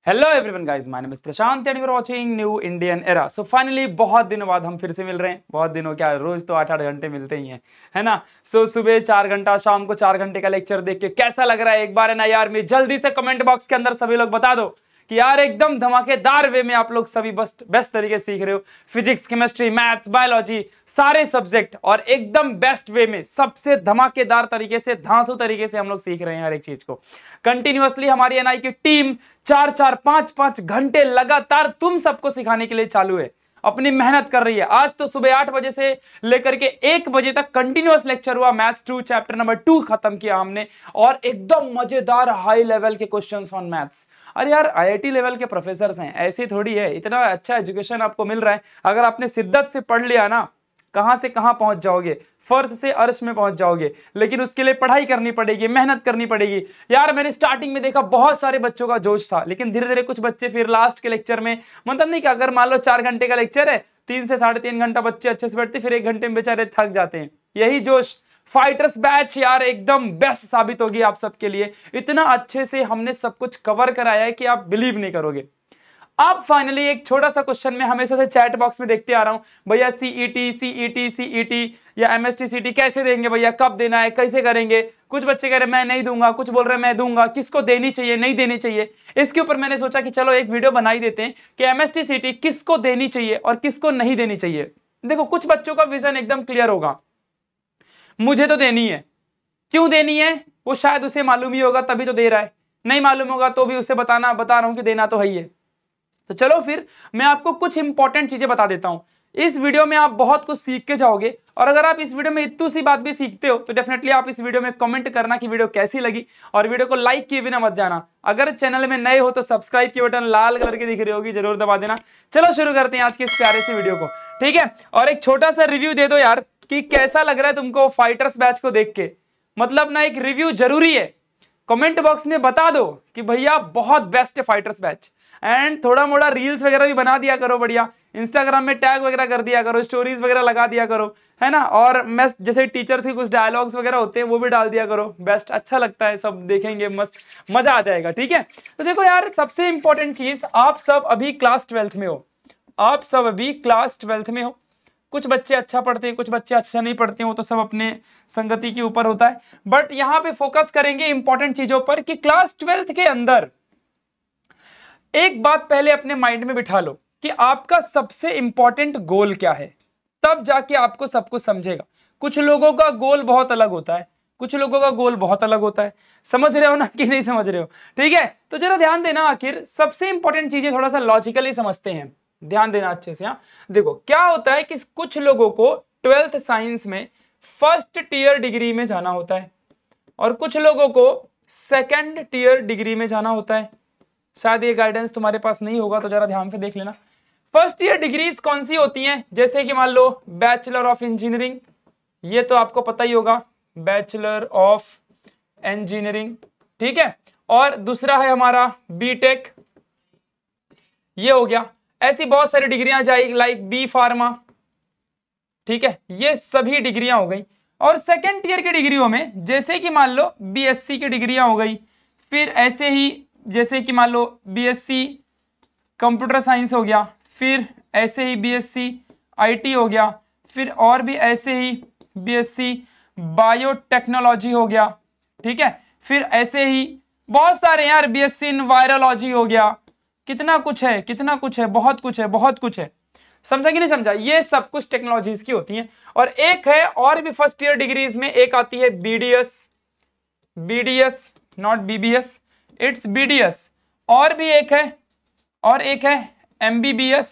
Hello everyone guys, my name is Prashant and you are watching new Indian era. So finally बहुत दिनों बाद हम फिर से मिल रहे हैं। बहुत दिनों क्या, रोज तो 8-8 घंटे मिलते ही हैं, है ना। सुबह 4 घंटा, शाम को 4 घंटे का लेक्चर देख के कैसा लग रहा है एक बार है ना यार, मैं जल्दी से कमेंट बॉक्स के अंदर सभी लोग बता दो कि यार एकदम धमाकेदार वे में आप लोग सभी बेस्ट तरीके से सीख रहे हो। फिजिक्स, केमिस्ट्री, मैथ्स, बायोलॉजी, सारे सब्जेक्ट और एकदम बेस्ट वे में, सबसे धमाकेदार तरीके से, धांसू तरीके से हम लोग सीख रहे हैं हर एक चीज को। कंटिन्यूअसली हमारी एनआई की टीम 4-4, 5-5 घंटे लगातार तुम सबको सिखाने के लिए चालू है, अपनी मेहनत कर रही है। आज तो सुबह 8 बजे से लेकर के 1 बजे तक कंटिन्यूअस लेक्चर हुआ। मैथ्स 2 चैप्टर नंबर 2 खत्म किया हमने और एकदम मजेदार हाई लेवल के क्वेश्चंस ऑन मैथ्स। अरे यार, आईआईटी लेवल के प्रोफेसर्स हैं, ऐसी थोड़ी है। इतना अच्छा एजुकेशन आपको मिल रहा है, अगर आपने शिद्दत से पढ़ लिया ना, कहां से कहां पहुंच जाओगे, फर्श से अर्श में पहुंच जाओगे। लेकिन उसके लिए पढ़ाई करनी पड़ेगी, मेहनत करनी पड़ेगी। यार मैंने स्टार्टिंग में देखा बहुत सारे बच्चों का जोश था, लेकिन धीरे धीरे कुछ बच्चे फिर लास्ट के लेक्चर में, मतलब नहीं कि अगर मान लो 4 घंटे का लेक्चर है, 3 से 3.5 घंटा बच्चे अच्छे से बैठते, फिर 1 घंटे में बेचारे थक जाते हैं। यही जोश फाइटर्स बैच यार एकदम बेस्ट साबित होगी आप सबके लिए। इतना अच्छे से हमने सब कुछ कवर कराया है कि आप बिलीव नहीं करोगे। अब फाइनली एक छोटा सा क्वेश्चन में हमेशा से चैट बॉक्स में देखते आ रहा हूं, भैया सीईटी या एमएसटी सीटी कैसे देंगे भैया, कब देना है, कैसे करेंगे। कुछ बच्चे कह रहे मैं नहीं दूंगा, कुछ बोल रहे मैं दूंगा। किसको देनी चाहिए, नहीं देनी चाहिए, इसके ऊपर मैंने सोचा कि चलो एक वीडियो बना ही देते हैं कि एमएसटी सीटी किसको देनी चाहिए और किसको नहीं देनी चाहिए। देखो, कुछ बच्चों का विजन एकदम क्लियर होगा, मुझे तो देनी है। क्यों देनी है वो शायद उसे मालूम ही होगा, तभी तो दे रहा है। नहीं मालूम होगा तो भी उसे बता रहा हूं कि देना तो है ही है। तो चलो फिर मैं आपको कुछ इंपॉर्टेंट चीजें बता देता हूं। इस वीडियो में आप बहुत कुछ सीख के जाओगे, और अगर आप इस वीडियो में इतनी सी बात भी सीखते हो तो डेफिनेटली आप इस वीडियो में कमेंट करना कि वीडियो कैसी लगी, और वीडियो को लाइक किए बिना मत जाना। अगर चैनल में नए हो तो सब्सक्राइब की बटन लाल कलर की दिख रही होगी, जरूर दबा देना। चलो शुरू करते हैं आज के इस प्यारे से वीडियो को, ठीक है। और एक छोटा सा रिव्यू दे दो यार कि कैसा लग रहा है तुमको फाइटर्स बैच को देख के। मतलब ना, एक रिव्यू जरूरी है। कमेंट बॉक्स में बता दो कि भैया बहुत बेस्ट है फाइटर्स बैच। एंड थोड़ा मोड़ा रील्स वगैरह भी बना दिया करो, बढ़िया इंस्टाग्राम में टैग वगैरह कर दिया करो, स्टोरीज वगैरह लगा दिया करो, है ना। और मैं जैसे टीचर्स के कुछ डायलॉग्स वगैरह होते हैं वो भी डाल दिया करो। बेस्ट, अच्छा लगता है, सब देखेंगे, मस्त मजा आ जाएगा, ठीक है। तो देखो यार, सबसे इंपॉर्टेंट चीज, आप सब अभी क्लास 12th में हो, आप सब अभी क्लास 12th में हो। कुछ बच्चे अच्छा पढ़ते हैं, कुछ बच्चे अच्छा नहीं पढ़ते हैं, वो तो सब अपने संगति के ऊपर होता है। बट यहाँ पे फोकस करेंगे इंपॉर्टेंट चीजों पर कि क्लास 12th के अंदर एक बात पहले अपने माइंड में बिठा लो कि आपका सबसे इंपॉर्टेंट गोल क्या है, तब जाके आपको सब कुछ समझेगा। कुछ लोगों का गोल बहुत अलग होता है, कुछ लोगों का गोल बहुत अलग होता है। समझ रहे हो ना कि नहीं समझ रहे हो, ठीक है। तो जरा ध्यान देना, आखिर सबसे इंपॉर्टेंट चीजें थोड़ा सा लॉजिकली समझते हैं, ध्यान देना अच्छे से। देखो क्या होता है कि कुछ लोगों को 12th साइंस में फर्स्ट टीयर डिग्री में जाना होता है, और कुछ लोगों को सेकंड टीयर डिग्री में जाना होता है। शायद ये गाइडेंस तुम्हारे पास नहीं होगा तो जरा ध्यान से देख लेना। फर्स्ट ईयर डिग्रीज कौन सी होती हैं, जैसे कि मान लो बैचलर ऑफ इंजीनियरिंग, ये तो आपको पता ही होगा, बैचलर ऑफ इंजीनियरिंग, ठीक है। और दूसरा है हमारा बीटेक, ये हो गया। ऐसी बहुत सारी डिग्रियां जाएगी, लाइक बी फार्मा, ठीक है। ये सभी डिग्रियां हो गई। और सेकेंड ईयर की डिग्रियों में जैसे कि मान लो बीएससी की डिग्रियां हो गई, फिर ऐसे ही जैसे कि मान लो बीएससी कंप्यूटर साइंस हो गया, फिर ऐसे ही बीएससी आईटी हो गया, फिर और भी ऐसे ही बीएससी बायोटेक्नोलॉजी हो गया, ठीक है। फिर ऐसे ही बहुत सारे यार, बीएससी इन वायरोलॉजी हो गया। कितना कुछ है, कितना कुछ है, बहुत कुछ है, बहुत कुछ है। समझा कि नहीं समझा? ये सब कुछ टेक्नोलॉजीज की होती हैं। और एक है और भी फर्स्ट ईयर डिग्रीज में, एक आती है BDS not BBS, it's BDS. और भी एक है एमबीबीएस।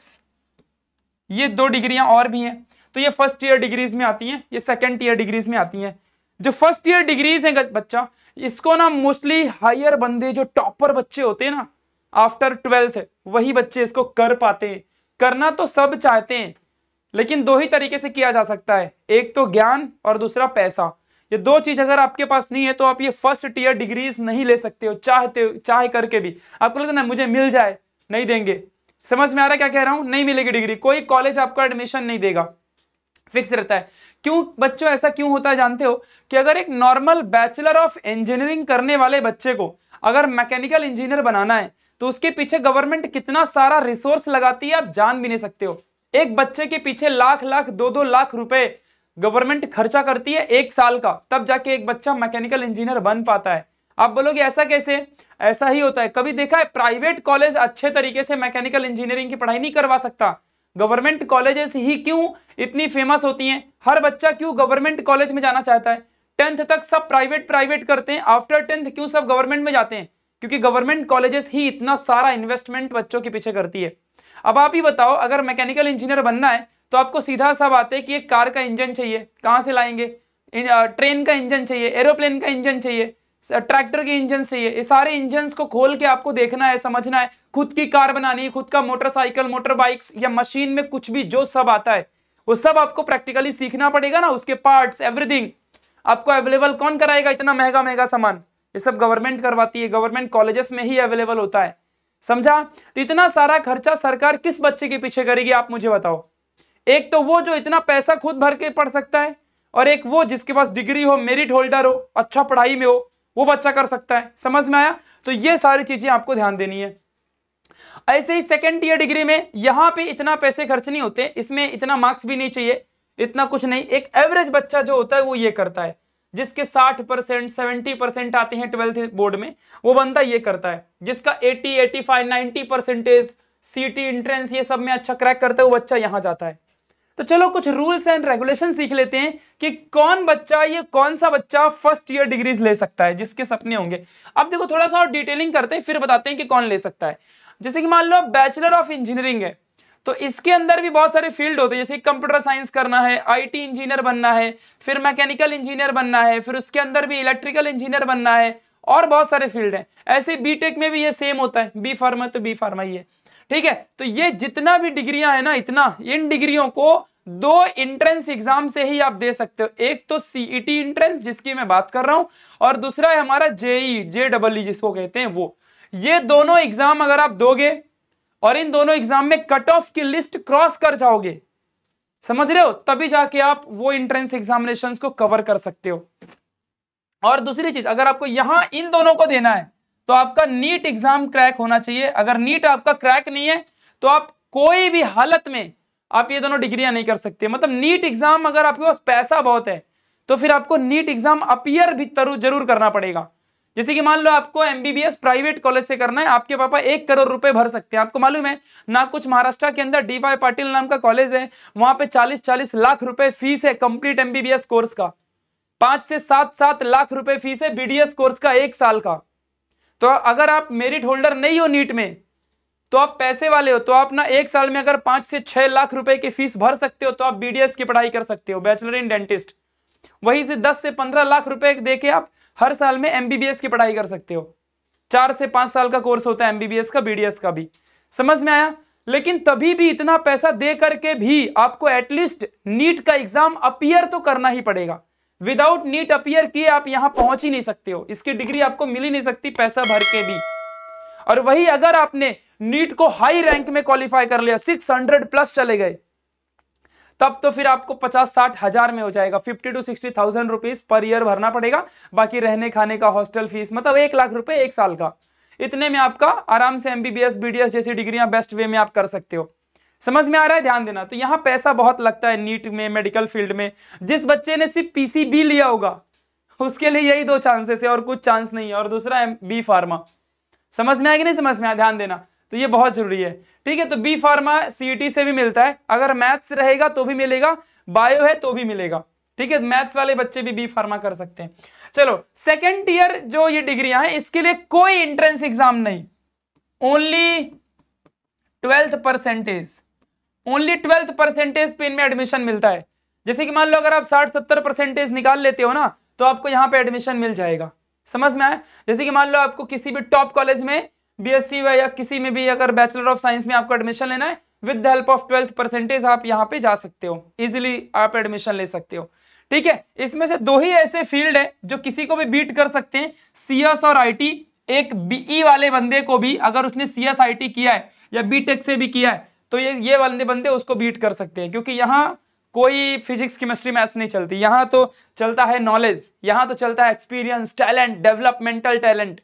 ये 2 डिग्रियां और भी हैं। तो ये फर्स्ट ईयर डिग्रीज में आती हैं, ये सेकंड ईयर डिग्रीज में आती हैं। जो फर्स्ट ईयर डिग्रीज हैं बच्चा, इसको ना मोस्टली हायर बंदे, जो टॉपर बच्चे होते हैं ना आफ्टर 12th, वही बच्चे इसको कर पाते हैं। करना तो सब चाहते हैं, लेकिन 2 ही तरीके से किया जा सकता है, एक तो ज्ञान और दूसरा पैसा। ये 2 चीज अगर आपके पास नहीं है तो आप ये फर्स्ट ईयर डिग्रीज नहीं ले सकते हो, चाहे करके भी। आपको लगता है ना मुझे मिल जाए, नहीं देंगे। समझ में आ रहा है क्या कह रहा हूं? नहीं मिलेगी डिग्री, कोई कॉलेज आपको एडमिशन नहीं देगा, फिक्स रहता है। क्यों बच्चों ऐसा क्यों होता है जानते हो? कि अगर एक नॉर्मल बैचलर ऑफ इंजीनियरिंग करने वाले बच्चे को अगर मैकेनिकल इंजीनियर बनाना है तो उसके पीछे गवर्नमेंट कितना सारा रिसोर्स लगाती है आप जान भी नहीं सकते हो। एक बच्चे के पीछे लाख लाख 2-2 लाख रुपए गवर्नमेंट खर्चा करती है 1 साल का, तब जाके एक बच्चा मैकेनिकल इंजीनियर बन पाता है। आप बोलोगे ऐसा कैसे? ऐसा ही होता है। कभी देखा है प्राइवेट कॉलेज अच्छे तरीके से मैकेनिकल इंजीनियरिंग की पढ़ाई नहीं करवा सकता? गवर्नमेंट कॉलेजेस ही क्यों इतनी फेमस होती हैं? हर बच्चा क्यों गवर्नमेंट कॉलेज में जाना चाहता है? 10th तक सब प्राइवेट करते हैं, आफ्टर 10th क्यों सब गवर्नमेंट में जाते हैं? क्योंकि गवर्नमेंट कॉलेजेस ही इतना सारा इन्वेस्टमेंट बच्चों के पीछे करती है। अब आप ही बताओ, अगर मैकेनिकल इंजीनियर बनना है तो आपको सीधा सा बात है कि एक कार का इंजन चाहिए, कहां से लाएंगे? ट्रेन का इंजन चाहिए, एरोप्लेन का इंजन चाहिए, ट्रैक्टर के इंजन चाहिए। ये सारे इंजन को खोल के आपको देखना है, समझना है। खुद की कार बनानी है, खुद का मोटरसाइकिल, मोटर बाइक्स या मशीन में कुछ भी जो सब आता है वो सब आपको प्रैक्टिकली सीखना पड़ेगा ना। उसके पार्ट्स एवरीथिंग आपको अवेलेबल कौन कराएगा? इतना महंगा महंगा सामान ये सब गवर्नमेंट करवाती है, गवर्नमेंट कॉलेजेस में ही अवेलेबल होता है। समझा? तो इतना सारा खर्चा सरकार किस बच्चे के पीछे करेगी आप मुझे बताओ? एक तो वो जो इतना पैसा खुद भर के पढ़ सकता है, और एक वो जिसके पास डिग्री हो, मेरिट होल्डर हो, अच्छा पढ़ाई में हो, वो बच्चा कर सकता है। समझ में आया? तो ये सारी चीजें आपको ध्यान देनी है। ऐसे ही सेकेंड ईयर डिग्री में यहां पे इतना पैसे खर्च नहीं होते, इसमें इतना मार्क्स भी नहीं चाहिए, इतना कुछ नहीं। एक एवरेज बच्चा जो होता है वो ये करता है, जिसके 60% 70% आते हैं 12th बोर्ड में, वो बंदा ये करता है। जिसका 80 85 90% सीटी एंट्रेंस ये सब में अच्छा क्रैक करता है, वो बच्चा यहां जाता है। तो चलो कुछ रूल्स एंड रेगुलेशन सीख लेते हैं कि कौन सा बच्चा फर्स्ट ईयर डिग्रीज ले सकता है, जिसके सपने होंगे। अब देखो थोड़ा सा और डिटेलिंग करते हैं, फिर बताते हैं कि कौन ले सकता है। जैसे कि मान लो बैचलर ऑफ इंजीनियरिंग है, तो इसके अंदर भी बहुत सारे फील्ड होते हैं, जैसे कंप्यूटर साइंस करना है, आईटी इंजीनियर बनना है, फिर मैकेनिकल इंजीनियर बनना है, फिर उसके अंदर भी इलेक्ट्रिकल इंजीनियर बनना है, और बहुत सारे फील्ड हैं। ऐसे बीटेक में भी ये सेम होता है, बी फार्मा तो बी फार्मा ही है, ठीक है। तो ये जितना भी डिग्रियां है ना, इन डिग्रियों को 2 एंट्रेंस एग्जाम से ही आप दे सकते हो। एक तो सीईटी एंट्रेंस जिसकी मैं बात कर रहा हूं, और दूसरा है हमारा जेईई जिसको कहते हैं वो। ये दोनों एग्जाम अगर आप दोगे और इन दोनों एग्जाम में कट ऑफ की लिस्ट क्रॉस कर जाओगे, समझ रहे हो, तभी जाके आप वो एंट्रेंस एग्जामिनेशंस को कवर कर सकते हो। और दूसरी चीज, अगर आपको यहां इन दोनों को देना है तो आपका नीट एग्जाम क्रैक होना चाहिए। अगर नीट आपका क्रैक नहीं है तो आप कोई भी हालत में आप ये दोनों डिग्रियां नहीं कर सकते। मतलब नीट एग्जाम, अगर आपके पास पैसा बहुत है तो फिर आपको नीट एग्जाम अपीयर भी जरूर करना पड़ेगा। जैसे कि मान लो आपको एमबीबीएस प्राइवेट कॉलेज से करना है, आपके पापा 1 करोड़ रुपए भर सकते हैं। आपको मालूम है ना, कुछ महाराष्ट्र के अंदर डीवाई पाटिल नाम का कॉलेज है, वहां पे 40-40 लाख रुपए फीस है कंप्लीट एमबीबीएस कोर्स का, 5 से 7 लाख रुपए फीस है बीडीएस कोर्स का 1 साल का। तो अगर आप मेरिट होल्डर नहीं हो नीट में, तो आप पैसे वाले हो, तो आप ना 1 साल में अगर 5 से 6 लाख रुपए की फीस भर सकते हो, तो आप बीडीएस की पढ़ाई कर सकते हो, बैचलर इन डेंटिस्ट। वहीं से 10 से 15 लाख रुपए देके आप हर साल में एमबीबीएस की पढ़ाई कर सकते हो। 4 से 5 साल का कोर्स होता है एमबीबीएस का, बीडीएस का भी। समझ में आया? लेकिन तभी भी इतना पैसा दे करके भी आपको एटलीस्ट नीट का एग्जाम अपीयर तो करना ही पड़ेगा। विदाउट नीट अपीयर किए आप यहां पहुंच ही नहीं सकते हो, इसकी डिग्री आपको मिल ही नहीं सकती पैसा भर के भी। और वही अगर आपने नीट को हाई रैंक में क्वालिफाई कर लिया, 600+ चले गए, तब तो फिर आपको 50-60 हजार में हो जाएगा, 50 to 60,000 रुपीज पर ईयर भरना पड़ेगा। बाकी रहने खाने का, हॉस्टल फीस, मतलब 1 लाख रुपए 1 साल का। इतने में आपका आराम से एमबीबीएस बीडीएस जैसी डिग्रियां बेस्ट वे में आप कर सकते हो। समझ में आ रहा है? ध्यान देना। तो यहाँ पैसा बहुत लगता है नीट में, मेडिकल फील्ड में। जिस बच्चे ने सिर्फ पीसीबी लिया होगा उसके लिए यही 2 चांसेस है और कुछ चांस नहीं है, और दूसरा है बी फार्मा। समझ में आया कि नहीं समझ में आया? ध्यान देना, तो ये बहुत जरूरी है, ठीक है। तो बी फार्मा सीईटी से भी मिलता है, अगर मैथ्स रहेगा तो भी मिलेगा, बायो है तो भी मिलेगा, ठीक है। मैथ्स वाले बच्चे भी बी फार्मा कर सकते हैं। चलो, सेकेंड ईयर जो ये डिग्रियां हैं, इसके लिए कोई एंट्रेंस एग्जाम नहीं, only 12th percentage, only 12th percentage पे इनमें एडमिशन मिलता है। जैसे कि मान लो अगर आप 60-70% निकाल लेते हो ना, तो आपको यहाँ पे एडमिशन मिल जाएगा। समझ में आया? जैसे कि मान लो आपको किसी भी टॉप कॉलेज में बीएससी या किसी में भी अगर बैचलर ऑफ साइंस में आपको एडमिशन लेना है, with the help of 12th percentage आप यहाँ पे जा सकते हो, इजीली आप एडमिशन ले सकते हो, ठीक है। इसमें से 2 ही ऐसे फील्ड है जो किसी को भी बीट कर सकते हैं, सीएस और आईटी। एक बीई वाले बंदे को भी अगर उसने सीएस आईटी किया है या बीटेक से भी किया है, तो ये वाले बंदे उसको बीट कर सकते हैं, क्योंकि यहाँ कोई फिजिक्स केमिस्ट्री मैथ्स नहीं चलती, यहाँ तो चलता है नॉलेज, यहाँ तो चलता है एक्सपीरियंस, टैलेंट, डेवलपमेंटल टैलेंट।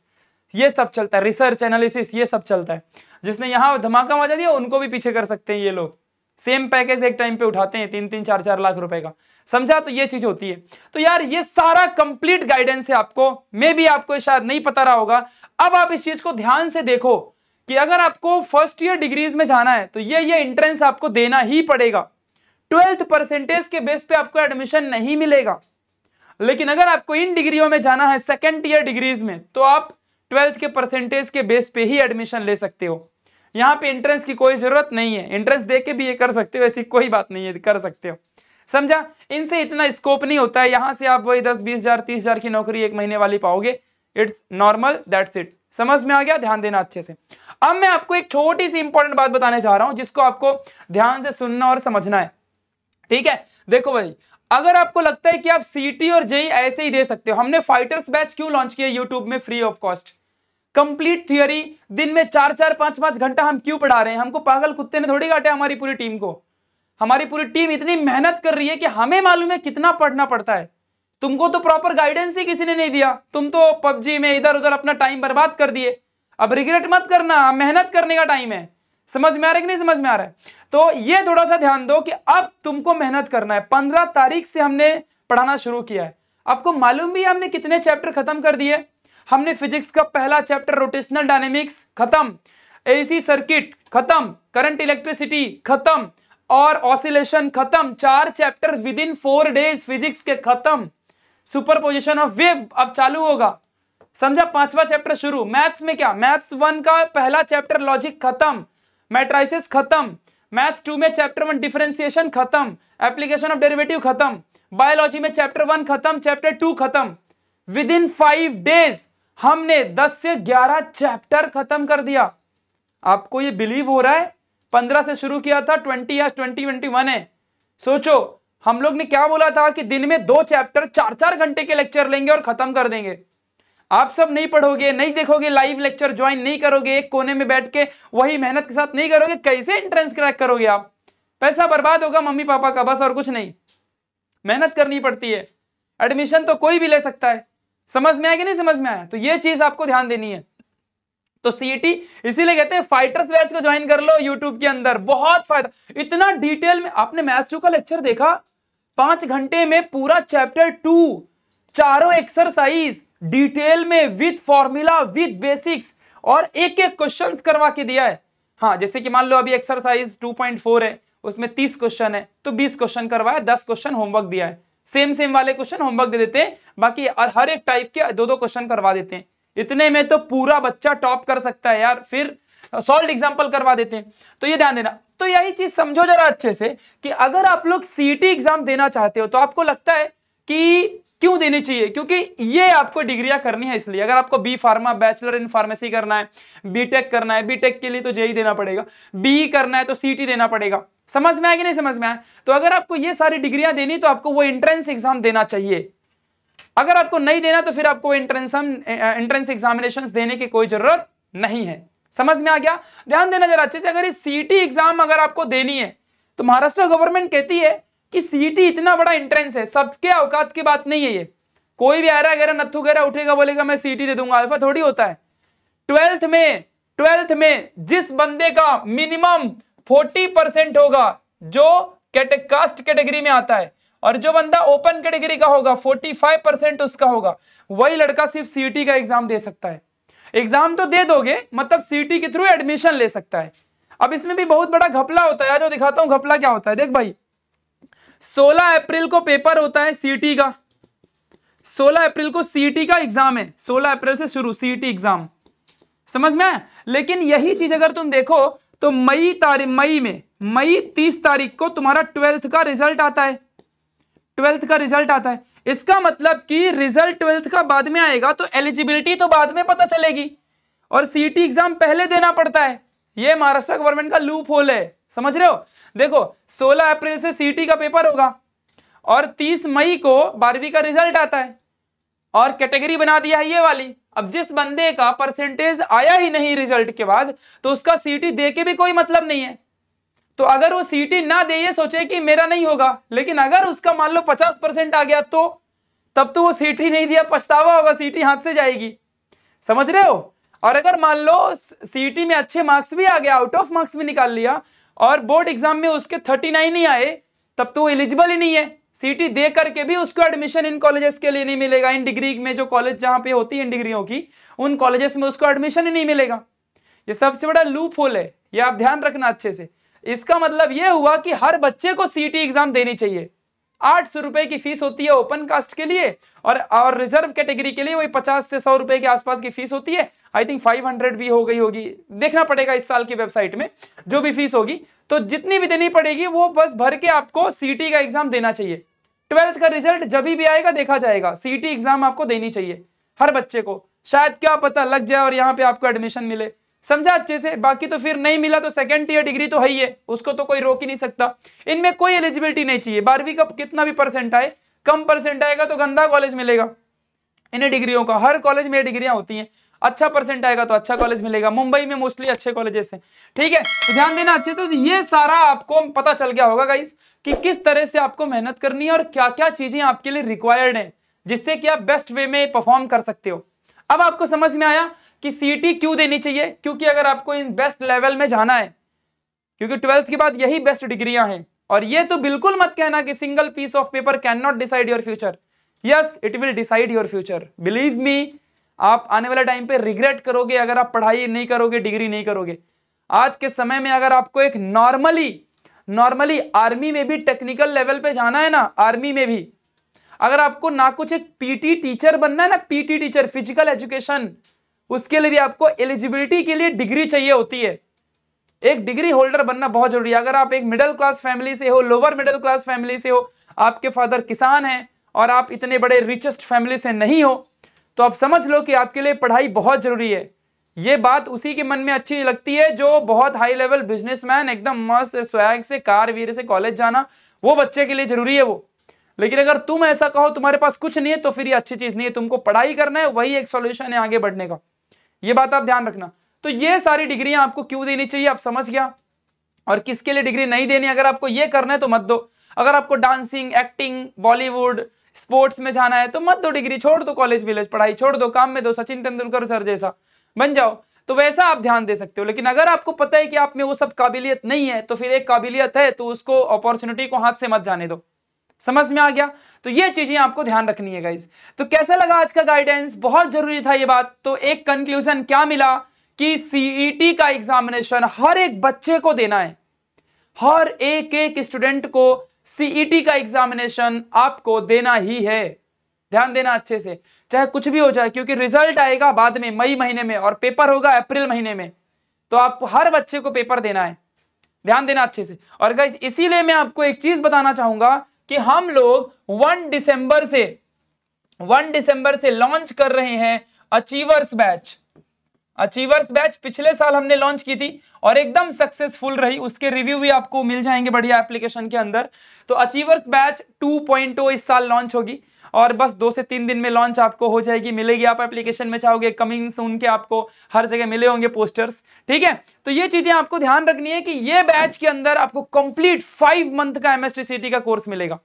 ये सब चलता है, रिसर्च एनालिसिस ये सब चलता है। जिसने यहाँ धमाका मचा दिया उनको भी पीछे कर सकते हैं ये लोग, सेम पैकेज एक टाइम पे उठाते हैं 3-3 4-4 लाख रुपए का, समझा। तो ये चीज होती है। तो यार ये सारा कंप्लीट गाइडेंस है आपको, मे भी आपको शायद नहीं पता रहा होगा। अब आप इस चीज को ध्यान से देखो कि अगर आपको फर्स्ट ईयर डिग्रीज में जाना है तो ये एंट्रेंस आपको देना ही पड़ेगा। 12th परसेंटेज के बेस पे आपको एडमिशन नहीं मिलेगा, लेकिन अगर आपको इन डिग्रियों में जाना है सेकेंड ईयर डिग्रीज में तो आप 12th के परसेंटेज के बेस पे ही एडमिशन ले सकते हो। यहाँ पे एंट्रेंस की कोई जरूरत नहीं है, एंट्रेंस दे के भी ये कर सकते हो, ऐसी कोई बात नहीं है, कर सकते हो, समझा। इनसे इतना स्कोप नहीं होता है, यहाँ से आप वही 10-20 हजार 30 हजार की नौकरी एक महीने वाली पाओगे, इट्स नॉर्मल, दैट्स इट। समझ में आ गया? ध्यान देना अच्छे से। अब मैं आपको एक छोटी सी इंपॉर्टेंट बात बताने जा रहा हूं जिसको आपको ध्यान से सुनना और समझना है, ठीक है। देखो भाई, अगर आपको लगता है कि आप सीटी और जेई ऐसे ही दे सकते हो, हमने फाइटर्स बैच क्यों लॉन्च किया यूट्यूब में free of cost, complete theory, दिन में 4-4 5-5 घंटा हम क्यों पढ़ा रहे हैं? हमको पागल कुत्ते ने थोड़ी काटा हमारी पूरी टीम को। हमारी पूरी टीम इतनी मेहनत कर रही है कि हमें मालूम है कितना पढ़ना पड़ता है। तुमको तो प्रॉपर गाइडेंस ही किसी ने नहीं दिया, तुम तो पबजी में इधर उधर अपना टाइम बर्बाद कर दिए। अब रिग्रेट मत करना, मेहनत करने का टाइम है। समझ में आ रहा है कि नहीं समझ में आ रहा है? तो ये थोड़ा सा ध्यान दो कि अब तुमको मेहनत करना है। 15 तारीख से हमने पढ़ाना शुरू किया है। आपको मालूम भी है हमने कितने चैप्टर खत्म कर दिए। हमने फिजिक्स का पहला चैप्टर रोटेशनल डायनेमिक्स खत्म, एसी सर्किट खत्म, करंट इलेक्ट्रिसिटी खत्म और ऑसिलेशन खत्म। 4 chapter with in 4 days physics के खत्म। सुपरपोजिशन ऑफ वेव अब चालू होगा, समझा। 5वां चैप्टर शुरू। मैथ्स में क्या, मैथ्स 1 का पहला चैप्टर लॉजिक खत्म, मैट्राइसिस खत्म, मैथ्स 2 में चैप्टर 1 डिफरेंशिएशन खत्म, एप्लीकेशन ऑफ डेरिवेटिव खत्म, बायोलॉजी में चैप्टर 1 खत्म, चैप्टर 2 खत्म। विद इन 5 डेज हमने 10 से 11 चैप्टर खत्म कर दिया। आपको ये बिलीव हो रहा है? 15 से शुरू किया था, 20 या 2021 है। सोचो हम लोग ने क्या बोला था कि दिन में 2 चैप्टर 4-4 घंटे के लेक्चर लेंगे और खत्म कर देंगे। आप सब नहीं पढ़ोगे, नहीं देखोगे, लाइव लेक्चर ज्वाइन नहीं करोगे, एक कोने में बैठ के वही मेहनत के साथ नहीं करोगे, कैसे एंट्रेंस क्रैक करोगे आप? पैसा बर्बाद होगा मम्मी पापा का, बस और कुछ नहीं। मेहनत करनी पड़ती है। एडमिशन तो कोई भी ले सकता है। समझ में आया कि नहीं समझ में आया? तो ये चीज आपको ध्यान देनी है। तो सीईटी इसीलिए कहते हैं फाइटर्स बैच को ज्वाइन कर लो यूट्यूब के अंदर, बहुत फायदा। इतना डिटेल में आपने मैथ्स 2 का लेक्चर देखा, 5 घंटे में पूरा चैप्टर 2 चारों एक्सरसाइज डिटेल में विद फॉर्मूला विद बेसिक्स और एक एक क्वेश्चंस करवा के दिया है। हाँ, जैसे कि मान लो अभी एक्सरसाइज 2.4 है, उसमें 30 क्वेश्चन है तो 20 क्वेश्चन करवाया, 10 क्वेश्चन होमवर्क दिया है। सेम वाले क्वेश्चन होमवर्क दे देते हैं, बाकी हर एक टाइप के 2-2 क्वेश्चन करवा देते हैं। इतने में तो पूरा बच्चा टॉप कर सकता है यार। फिर सॉल्व एग्जाम्पल करवा देते हैं। तो ये ध्यान देना। तो यही चीज समझो जरा अच्छे से कि अगर आप लोग सीईटी एग्जाम देना चाहते हो तो आपको लगता है कि क्यों देनी चाहिए, क्योंकि ये आपको डिग्रियां करनी है। इसलिए अगर आपको B pharma, bachelor in pharmacy करना है, बीटेक करना है, बीटेक के लिए तो जेई देना पड़ेगा, बीई करना है तो सीईटी देना पड़ेगा। समझ में आया कि नहीं समझ में आया? तो अगर आपको ये सारी डिग्रियां देनी तो आपको वो एंट्रेंस एग्जाम देना चाहिए। अगर आपको नहीं देना तो फिर आपको एंट्रेंस एग्जामिनेशंस देने की कोई जरूरत नहीं है। समझ में आ गया? ध्यान देना जरा अच्छे से। अगर इस सीईटी एग्जाम अगर आपको देनी है तो महाराष्ट्र गवर्नमेंट कहती है कि सीईटी इतना बड़ा एंट्रेंस है, सबके औकात की बात नहीं है ये। कोई भी आयरा गहरा नत्थु गहरा उठेगा बोलेगा मैं सीईटी दे दूंगा, अल्फा थोड़ी होता है। 12th में जिस बंदे का मिनिमम 40% होगा जो कास्ट कैटेगरी में आता है, और जो बंदा ओपन कैटेगरी का होगा 45% उसका होगा, वही लड़का सिर्फ सीईटी का एग्जाम दे सकता है। एग्जाम तो दे दोगे, मतलब सीईटी के थ्रू एडमिशन ले सकता है। अब इसमें भी बहुत बड़ा घपला होता है, जो दिखाता हूं घपला क्या होता है। देख भाई, 16 अप्रैल को पेपर होता है सीईटी का, 16 अप्रैल को सीईटी का एग्जाम है, 16 अप्रैल से शुरू सीईटी एग्जाम। समझ में? लेकिन यही चीज अगर तुम देखो तो मई 30 तारीख को तुम्हारा 12th का रिजल्ट आता है। 12th का रिजल्ट आता है, इसका मतलब कि रिजल्ट 12th का बाद में आएगा तो एलिजिबिलिटी तो बाद में पता चलेगी, और सीईटी एग्जाम पहले देना पड़ता है। ये महाराष्ट्र गवर्नमेंट का लूप होल है। समझ रहे हो? देखो 16 अप्रैल से सीईटी का पेपर होगा और 30 मई को 12वीं का रिजल्ट आता है, और कैटेगरी बना दिया है ये वाली। अब जिस बंदे का परसेंटेज आया ही नहीं रिजल्ट के बाद तो उसका सीईटी दे के भी कोई मतलब नहीं है। तो अगर वो सीईटी ना दे, ये सोचे कि मेरा नहीं होगा, लेकिन अगर उसका मान लो 50% आ गया तो तब तो वो सीईटी नहीं दिया, पछतावा होगा, सीईटी हाथ से जाएगी। समझ रहे हो? और अगर मान लो सीईटी में अच्छे मार्क्स भी आ गया, आउट ऑफ मार्क्स भी निकाल लिया और बोर्ड एग्जाम में उसके 39 ही आए, तब तो वो एलिजिबल ही नहीं है। सीईटी दे करके भी उसको एडमिशन इन कॉलेजेस के लिए नहीं मिलेगा, इन डिग्री में जो कॉलेज जहां पे होती है इन डिग्रियों की, उन कॉलेजेस में उसको एडमिशन ही नहीं मिलेगा। ये सबसे बड़ा लूप होल है, ये आप ध्यान रखना अच्छे से। इसका मतलब ये हुआ कि हर बच्चे को सीईटी एग्जाम देनी चाहिए। 800 रुपए की फीस होती है ओपन कास्ट के लिए, और रिजर्व कैटेगरी के लिए वही 50 से 100 रुपए के आसपास की फीस होती है। आई थिंक 500 भी हो गई होगी, देखना पड़ेगा इस साल की वेबसाइट में जो भी फीस होगी। तो जितनी भी देनी पड़ेगी वो बस भर के आपको सीईटी का एग्जाम देना चाहिए। 12th का रिजल्ट जब भी आएगा देखा जाएगा, सीईटी एग्जाम आपको देनी चाहिए हर बच्चे को। शायद क्या पता लग जाए और यहाँ पे आपको एडमिशन मिले, समझा अच्छे से। बाकी तो फिर नहीं मिला तो सेकंड ईयर डिग्री तो है ही है, उसको तो कोई रोक ही नहीं सकता। इनमें कोई एलिजिबिलिटी नहीं चाहिए। 12वीं का कितना भी परसेंट आए, कम परसेंट आएगा तो गंदा कॉलेज मिलेगा इन्हें डिग्रियों का। हर कॉलेज में डिग्रियां होती हैं, अच्छा परसेंट आएगा तो अच्छा कॉलेज मिलेगा। मुंबई में मोस्टली अच्छे कॉलेजेस हैं, ठीक है। तो ध्यान देना अच्छे से। तो ये सारा आपको पता चल गया होगा गाइस कि किस तरह से आपको मेहनत करनी है और क्या क्या चीजें आपके लिए रिक्वायर्ड है, जिससे कि आप बेस्ट वे में परफॉर्म कर सकते हो। अब आपको समझ में आया कि सीईटी क्यों देनी चाहिए, क्योंकि अगर आपको इन बेस्ट लेवल में जाना है, क्योंकि 12th के बाद यही बेस्ट डिग्रियां हैं। और ये तो बिल्कुल मत कहना कि single piece of paper cannot decide your future. Yes, it will decide your future, believe me. आप आने वाले टाइम पे रिग्रेट करोगे अगर आप पढ़ाई नहीं करोगे, डिग्री नहीं करोगे। आज के समय में अगर आपको एक नॉर्मली आर्मी में भी टेक्निकल लेवल पे जाना है ना, आर्मी में भी अगर आपको ना कुछ एक पीटी टीचर बनना है ना, पीटी टीचर फिजिकल एजुकेशन, उसके लिए भी आपको एलिजिबिलिटी के लिए डिग्री चाहिए होती है। एक डिग्री होल्डर बनना बहुत जरूरी है। अगर आप एक मिडिल क्लास फैमिली से हो, लोअर मिडिल क्लास फैमिली से हो, आपके फादर किसान हैं और आप इतने बड़े रिचेस्ट फैमिली से नहीं हो, तो आप समझ लो कि आपके लिए पढ़ाई बहुत जरूरी है। ये बात उसी के मन में अच्छी लगती है जो बहुत हाई लेवल बिजनेसमैन, एकदम मस्त स्वैग से, कार वीर से कॉलेज जाना, वो बच्चे के लिए जरूरी है वो। लेकिन अगर तुम ऐसा कहो तुम्हारे पास कुछ नहीं है, तो फिर ये अच्छी चीज नहीं है। तुमको पढ़ाई करना है, वही एक सॉल्यूशन है आगे बढ़ने का। ये बात आप ध्यान रखना। तो ये सारी डिग्रियां आपको क्यों देनी चाहिए आप समझ गया, और किसके लिए डिग्री नहीं देनी। अगर आपको ये करना है तो मत दो। अगर आपको डांसिंग, एक्टिंग, बॉलीवुड, स्पोर्ट्स में जाना है तो मत दो डिग्री, छोड़ दो कॉलेज विलेज, पढ़ाई छोड़ दो, काम में दो, सचिन तेंदुलकर सर जैसा बन जाओ, तो वैसा आप ध्यान दे सकते हो। लेकिन अगर आपको पता है कि आप में वो सब काबिलियत नहीं है, तो फिर एक काबिलियत है तो उसको, अपॉर्चुनिटी को हाथ से मत जाने दो। समझ में आ गया। तो ये चीजें आपको ध्यान रखनी है गाइस। तो कैसा लगा आज का गाइडेंस, बहुत जरूरी था ये बात। तो एक कंक्लूजन क्या मिला कि सीईटी का एग्जामिनेशन हर एक बच्चे को देना है, हर एक स्टूडेंट को सीईटी का एग्जामिनेशन आपको देना ही है। ध्यान देना अच्छे से, चाहे कुछ भी हो जाए, क्योंकि रिजल्ट आएगा बाद में मई महीने में और पेपर होगा अप्रैल महीने में। तो आपको हर बच्चे को पेपर देना है, ध्यान देना अच्छे से। और गाइस इसीलिए मैं आपको एक चीज बताना चाहूंगा कि हम लोग 1 दिसंबर से लॉन्च कर रहे हैं अचीवर्स बैच। अचीवर्स बैच पिछले साल हमने लॉन्च की थी और एकदम सक्सेसफुल रही, उसके रिव्यू भी आपको मिल जाएंगे बढ़िया एप्लीकेशन के अंदर। तो अचीवर्स बैच 2.0 इस साल लॉन्च होगी और बस 2 से 3 दिन में लॉन्च आपको हो जाएगी, मिलेगी। आप एप्लीकेशन में चाहोगे, कमिंग सून के आपको हर जगह मिले होंगे पोस्टर्स, ठीक है। तो ये चीजें आपको ध्यान रखनी है कि ये बैच के अंदर आपको कंप्लीट 5 मंथ का MSTCT का कोर्स मिलेगा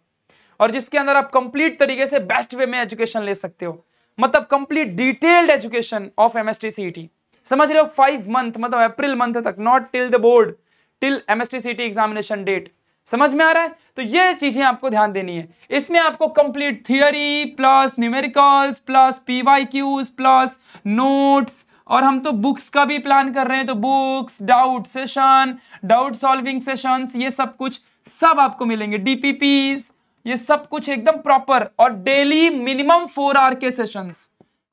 और जिसके अंदर आप कंप्लीट तरीके से बेस्ट वे में एजुकेशन ले सकते हो, मतलब complete detailed education of MSTCT। समझ रहे हो, 5 मंथ मतलब अप्रैल मंथ तक, not till the board, till MSTCT examination date. समझ में आ रहा है। तो ये चीजें आपको ध्यान देनी है। इसमें आपको complete theory plus numericals plus PYQs plus notes, और हम तो बुक्स का भी प्लान कर रहे हैं, तो books, doubt session, doubt solving sessions, ये सब कुछ सब आपको मिलेंगे, DPPs, ये सब कुछ एकदम प्रॉपर। और डेली मिनिमम 4 आवर के सेशंस,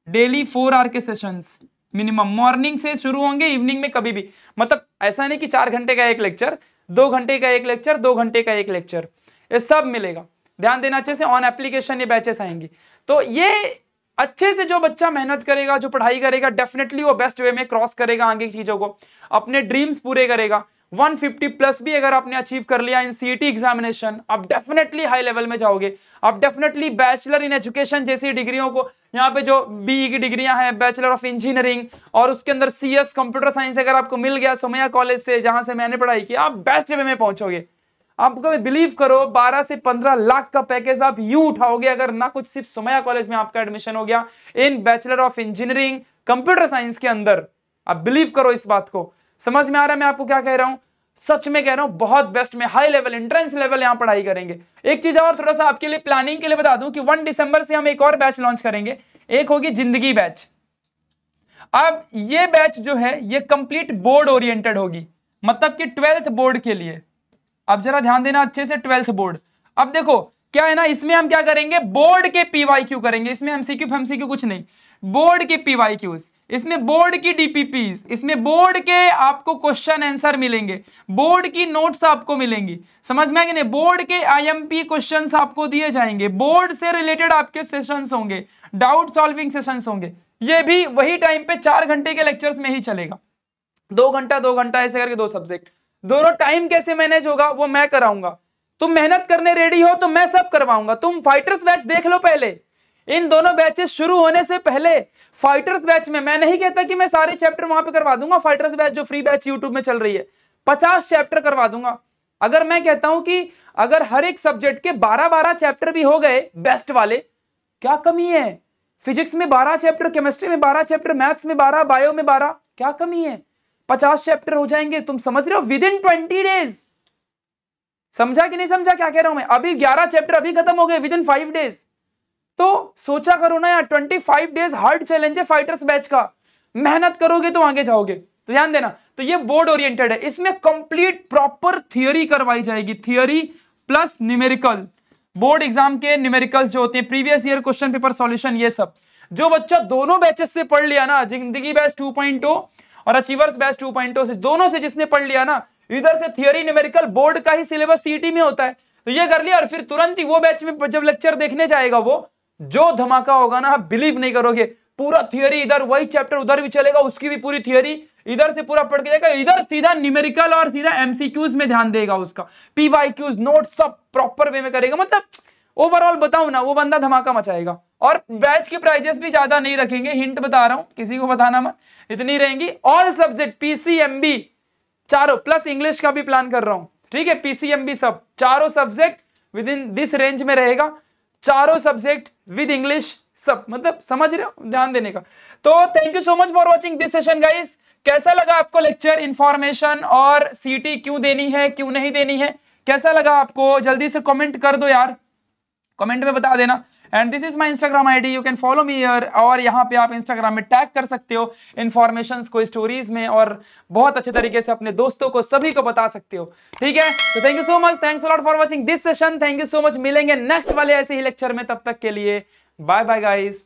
डेली 4 आवर के सेशंस मिनिमम, मॉर्निंग से शुरू होंगे, इवनिंग में कभी भी। मतलब ऐसा नहीं कि 4 घंटे का एक लेक्चर, 2 घंटे का एक लेक्चर, 2 घंटे का एक लेक्चर, ये सब मिलेगा। ध्यान देना अच्छे से। ऑन एप्लीकेशन ये बैचेस आएंगी। तो ये अच्छे से जो बच्चा मेहनत करेगा, जो पढ़ाई करेगा, डेफिनेटली वो बेस्ट वे में क्रॉस करेगा आगे की चीजों को, अपने ड्रीम्स पूरे करेगा। 150 प्लस भी अगर आपने अचीव कर लिया इन सीईटी एग्जामिनेशन, आप डेफिनेटली हाई लेवल में जाओगे। आप डेफिनेटली बैचलर इन एजुकेशन जैसी डिग्रियों को, यहाँ पे जो BE की डिग्रियां हैं, बैचलर ऑफ इंजीनियरिंग, और उसके अंदर CS कंप्यूटर साइंस अगर आपको मिल गया सोमैया कॉलेज से, जहां से मैंने पढ़ाई की, आप बेस्ट वे में पहुंचोगे। आपको बिलीव करो 12 से 15 लाख का पैकेज आप यूं उठाओगे अगर ना कुछ सिर्फ सोमैया कॉलेज में आपका एडमिशन हो गया इन bachelor of engineering computer science के अंदर। आप बिलीव करो इस बात को। समझ में आ रहा है मैं आपको क्या कह रहा हूं? सच में कह रहा हूं, बहुत बेस्ट में हाई लेवल एंट्रेंस लेवल यहां पढ़ाई करेंगे। एक चीज और थोड़ा सा आपके लिए प्लानिंग के लिए बता दूं कि 1 दिसंबर से हम एक और बैच लॉन्च करेंगे, एक होगी जिंदगी बैच। अब ये बैच जो है ये कंप्लीट बोर्ड ओरिएंटेड होगी, मतलब कि 12th बोर्ड के लिए। अब जरा ध्यान देना अच्छे से, 12th बोर्ड। अब देखो क्या है ना, इसमें हम क्या करेंगे, बोर्ड के पीवाईक्यू करेंगे, इसमें एमसीक्यू कुछ नहीं, बोर्ड के पीवाईक्यूज, इसमें बोर्ड की डीपीपीज, इसमें बोर्ड के आपको क्वेश्चन आंसर मिलेंगे, बोर्ड की नोट्स आपको मिलेंगी, समझ में आ गया नहीं? बोर्ड के आईएमपी क्वेश्चंस आपको दिए जाएंगे, बोर्ड से रिलेटेड आपके सेशंस होंगे, डाउट सॉल्विंग सेशंस होंगे। ये भी वही टाइम पे 4 घंटे के लेक्चर्स में ही चलेगा, 2 घंटा ऐसे करके 2 सब्जेक्ट। दोनों टाइम कैसे मैनेज होगा वो मैं कराऊंगा। तुम मेहनत करने रेडी हो तो मैं सब करवाऊंगा। तुम फाइटर्स बैच देख लो पहले, इन दोनों बैचेस शुरू होने से पहले फाइटर्स बैच में, मैं नहीं कहता कि मैं सारे चैप्टर वहां पे करवा दूंगा, फाइटर्स बैच जो फ्री बैच यूट्यूब में चल रही है 50 चैप्टर करवा दूंगा। अगर मैं कहता हूं कि अगर हर एक सब्जेक्ट के 12-12 चैप्टर भी हो गए बेस्ट वाले, क्या कमी है? फिजिक्स में 12 चैप्टर, केमिस्ट्री में 12 चैप्टर, मैथ्स में 12, बायो में 12, क्या कमी है? 50 चैप्टर हो जाएंगे। तुम समझ रहे हो? With in 20 days. समझा कि नहीं समझा क्या कह रहा हूं मैं? अभी 11 चैप्टर अभी खत्म हो गए विद इन 5 डेज। तो सोचा करो ना यार, 25 डेज हार्ड चैलेंज है फाइटर्स बैच का, मेहनत करोगे तो आगे जाओगे। तो ध्यान देना, तो ये बोर्ड ओरिएंटेड है, इसमें कंप्लीट प्रॉपर थियोरी करवाई जाएगी, theory plus numerical, board exam के न्यूमेरिकल जो होते हैं, previous year question paper solution, ये सब। जो बच्चा दोनों बैचेस से पढ़ लिया ना, जिंदगी बैच 2.0 और अचीवर्स बैच 2.0 से, दोनों से जिसने पढ़ लिया ना, इधर से थियोरी न्यूमेरिकल, बोर्ड का ही सिलेबस सीटी में होता है, तो ये कर लिया, और फिर तुरंत ही वो बैच में जब लेक्चर देखने जाएगा वो जो धमाका होगा ना, आप बिलीव नहीं करोगे। पूरा थियोरी इधर, वही चैप्टर उधर भी चलेगा, उसकी भी पूरी थियोरी इधर से पूरा पढ़ के जाएगा, इधर सीधा न्यूमेरिकल और सीधा एमसीक्यूज में ध्यान देगा, उसका पीवाईक्यूज नोट सब प्रॉपर वे में करेगा। मतलब ओवरऑल बताऊं ना, वो बंदा धमाका मचाएगा। और बैच की प्राइजेस भी ज्यादा नहीं रखेंगे, हिंट बता रहा हूं, किसी को बताना मत, इतनी रहेंगी। ऑल सब्जेक्ट पीसीएमबी चारों, प्लस इंग्लिश का भी प्लान कर रहा हूं, ठीक है? पीसीएमबी सब चारों subject with in this range में रहेगा, चारों सब्जेक्ट विद इंग्लिश सब, मतलब समझ रहे हो, ध्यान देने का। तो thank you so much for watching this session guys. कैसा लगा आपको लेक्चर, इंफॉर्मेशन, और सीटी क्यों देनी है क्यों नहीं देनी है, कैसा लगा आपको? जल्दी से कमेंट कर दो यार, कमेंट में बता देना। And this is my Instagram ID, you can follow me here. और यहाँ पे आप इंस्टाग्राम में टैग कर सकते हो इन्फॉर्मेशंस को स्टोरीज में, और बहुत अच्छे तरीके से अपने दोस्तों को सभी को बता सकते हो, ठीक है? तो thank you so much, thanks a lot for watching this session, thank you so much. मिलेंगे नेक्स्ट वाले ऐसे ही लेक्चर में, तब तक के लिए बाय बाय गाइस।